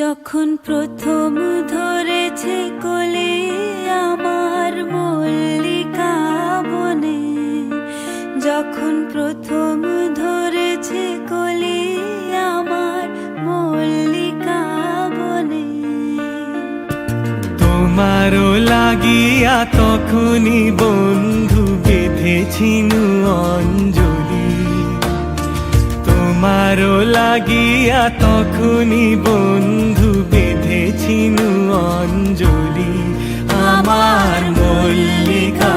যখন প্রথম ধরেছে কোলে আমার মল্লিকা বনে, যখন প্রথম ধরেছে কোলে আমার মল্লিকা বনে। তোমারও লাগিয়া তখনই বন্ধু বেঁধেছিনু অঞ্জলি, তোমারও লাগিয়া তখনই বন্ধু বেঁধেছিনু অঞ্জলি। আমার মল্লিকা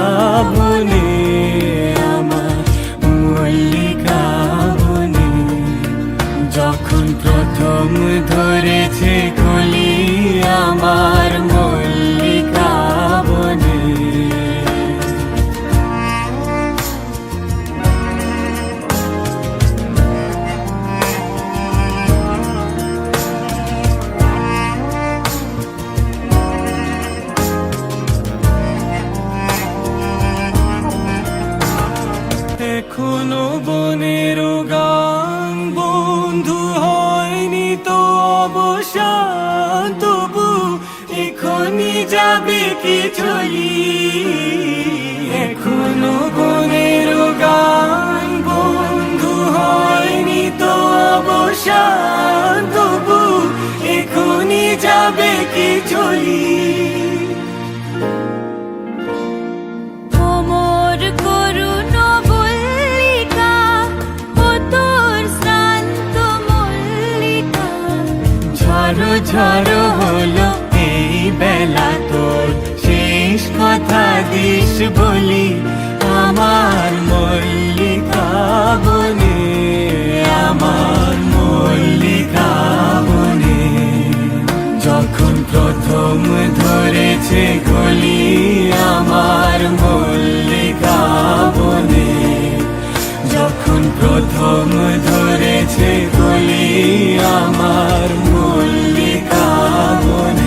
বনে, আমার মল্লিকা বনে, যখন প্রথম ধরেছে কলি আমার মল্লিকা বনে। এখনো বনের গান বন্ধু হয়নি তো অবসান, তবু এখনই যাবে কি চলি। এখনো বনের গান বন্ধু হয়নি তো অবসান, তবু এখনই যাবে কি চলি। ঝড়ো ঝড়ো হলো এই বেলা তোর শেষ কথা দিস বলি, আমার মল্লিকা বনে, আমার মল্লিকা বনে, যখন প্রথম ধরেছে কলি